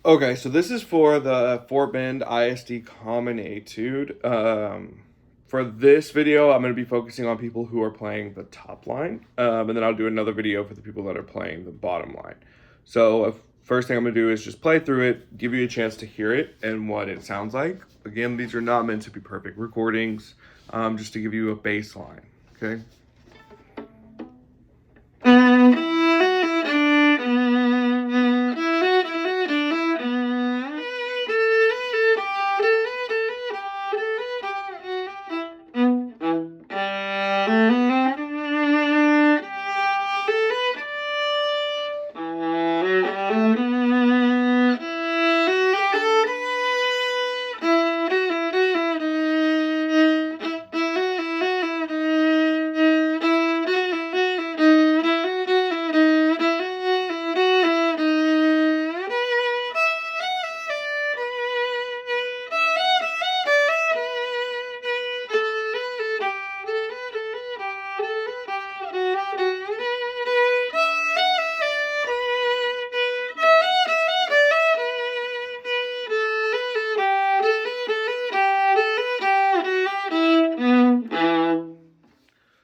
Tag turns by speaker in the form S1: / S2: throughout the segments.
S1: Okay, so this is for the Fort Bend ISD Common Etude. For this video, I'm going to be focusing on people who are playing the top line, and then I'll do another video for the people that are playing the bottom line. So first thing I'm going to do is just play through it, give you a chance to hear it and what it sounds like. Again, these are not meant to be perfect recordings, just to give you a baseline, okay?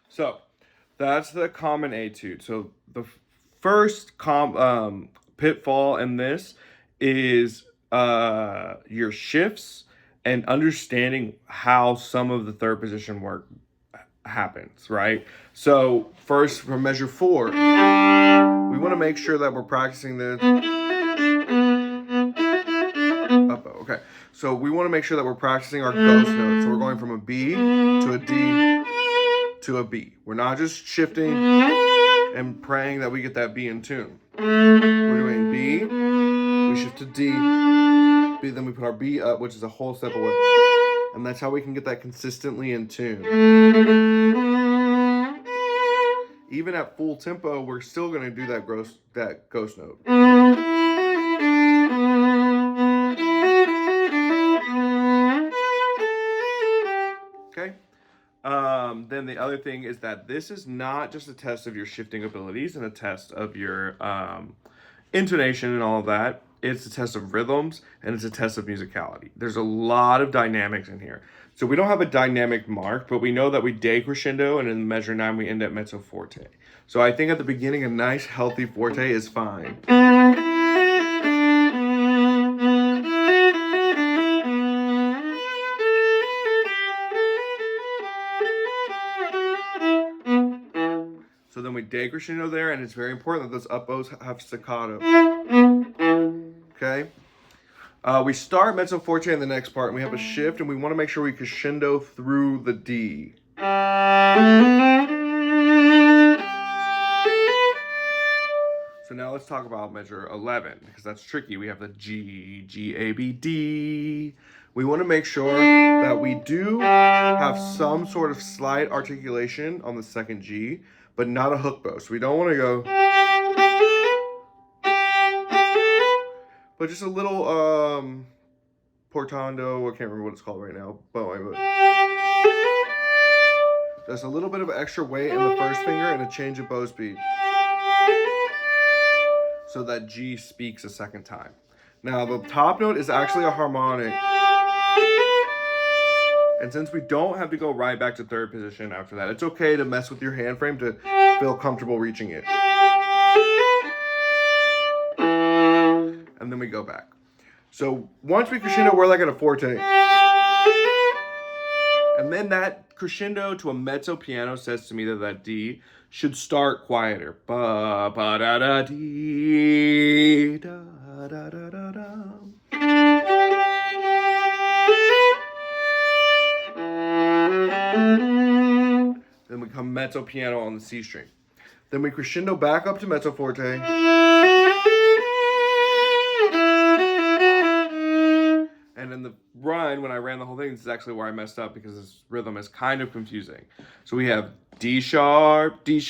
S1: So that's the common etude. So the first pitfall in this is your shifts and understanding how some of the third position work happens, right? So first for measure 4, we want to make sure that we're practicing the up. Okay, so we want to make sure that we're practicing our ghost notes. So we're going from a B to a D to a B. We're not just shifting and praying that we get that B in tune. We're doing B, we shift to D, B, then we put our B up, which is a whole step away. And that's how we can get that consistently in tune. Even at full tempo, we're still going to do that ghost note. Okay. Then the other thing is that this is not just a test of your shifting abilities and a test of your intonation and all of that. It's a test of rhythms and it's a test of musicality. There's a lot of dynamics in here. So we don't have a dynamic mark, but we know that we decrescendo and in measure 9 we end at mezzo forte. So I think at the beginning a nice healthy forte is fine. So then we decrescendo there, and it's very important that those up bows have staccato. Okay? We start mezzo forte in the next part, and we have a shift, and we want to make sure we crescendo through the D. So now let's talk about measure 11, because that's tricky. We have the G, G, A, B, D. We want to make sure that we do have some sort of slight articulation on the second G, but not a hook bow. So we don't want to go, but just a little portando, I can't remember what it's called right now, but just a little bit of extra weight in the first finger and a change of bow speed, so that G speaks a second time. Now the top note is actually a harmonic, and since we don't have to go right back to third position after that, it's okay to mess with your hand frame to feel comfortable reaching it. And then we go back. So once we crescendo, we're like at a forte. And then that crescendo to a mezzo piano says to me that that D should start quieter. Ba ba da da dee da da da da da. Then we come mezzo piano on the C string. Then we crescendo back up to mezzo forte. And in the run, when I ran the whole thing, this is actually where I messed up because this rhythm is kind of confusing. So we have D sharp, E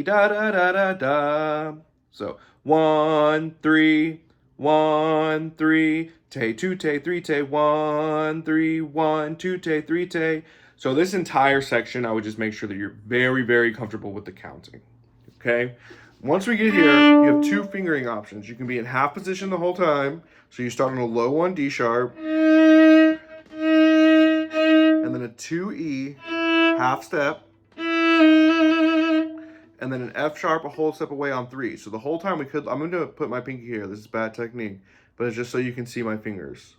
S1: da da da da da. So 1, 3, 1, 3, te, 2, te, 3, te, 1, 3, 1, 2, te, 3, te. So this entire section, I would just make sure that you're very, very comfortable with the counting. Okay? Once we get here, you have two fingering options. You can be in half position the whole time. So you start on a low 1 D sharp, and then a 2 E, half step, and then an F sharp a whole step away on 3. So the whole time I'm going to put my pinky here. This is bad technique, but it's just so you can see my fingers.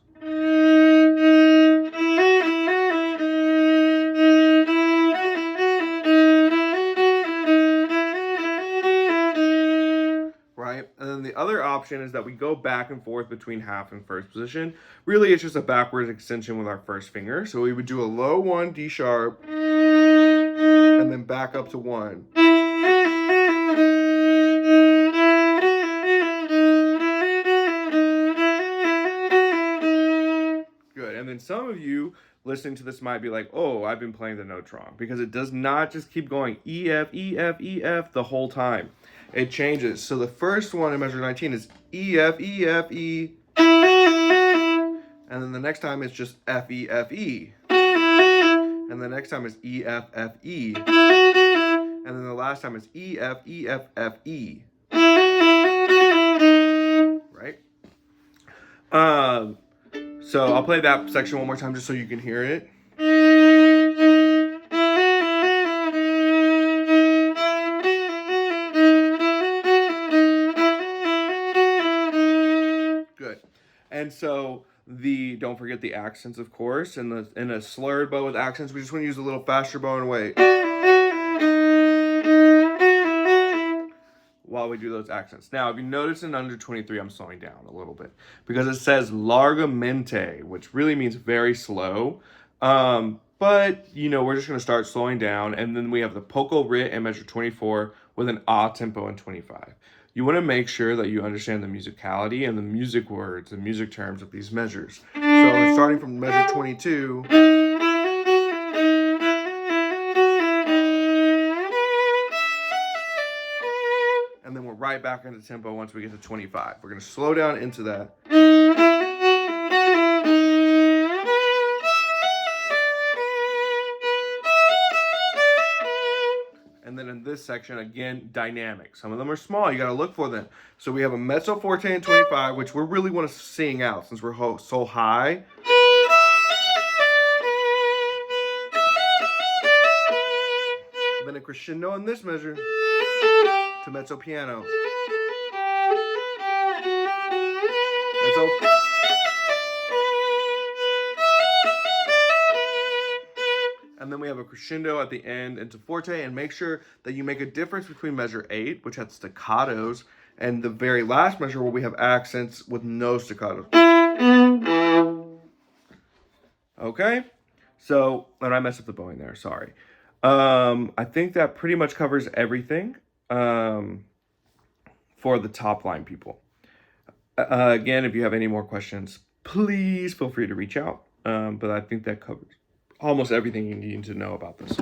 S1: Right? And then the other option is that we go back and forth between half and first position. Really, it's just a backwards extension with our first finger. So we would do a low 1 D sharp, and then back up to 1. Good. And then some of you listening to this might be like, oh, I've been playing the notes wrong, because it does not just keep going E, F, E, F, E, F the whole time. It changes. So the first one in measure 19 is E, F, E, F, E. And then the next time it's just F, E, F, E. And the next time is E, F, F, E. And then the last time is E, F, E, F, F, E. Right? So I'll play that section one more time just so you can hear it. Good. And so don't forget the accents, of course. In a slurred bow with accents, we just want to use a little faster bow and wait while we do those accents. Now, if you notice in under 23, I'm slowing down a little bit because it says largamente, which really means very slow. But, we're just going to start slowing down. And then we have the poco rit in measure 24 with an ah tempo in 25. You want to make sure that you understand the musicality and the music words and music terms of these measures. So starting from measure 22, and then we're right back into tempo once we get to 25. We're going to slow down into that. And then in this section, again, dynamic. Some of them are small. You got to look for them. So we have a mezzo forte in 25, which we really want to sing out since we're so high. And then a crescendo in this measure to mezzo piano. Mezzo. And then we have a crescendo at the end into forte, and make sure that you make a difference between measure 8, which has staccatos, and the very last measure where we have accents with no staccatos. Okay? So, and I messed up the bowing there, sorry. I think that pretty much covers everything for the top line people. Again, if you have any more questions, please feel free to reach out. But I think that covers almost everything you need to know about this.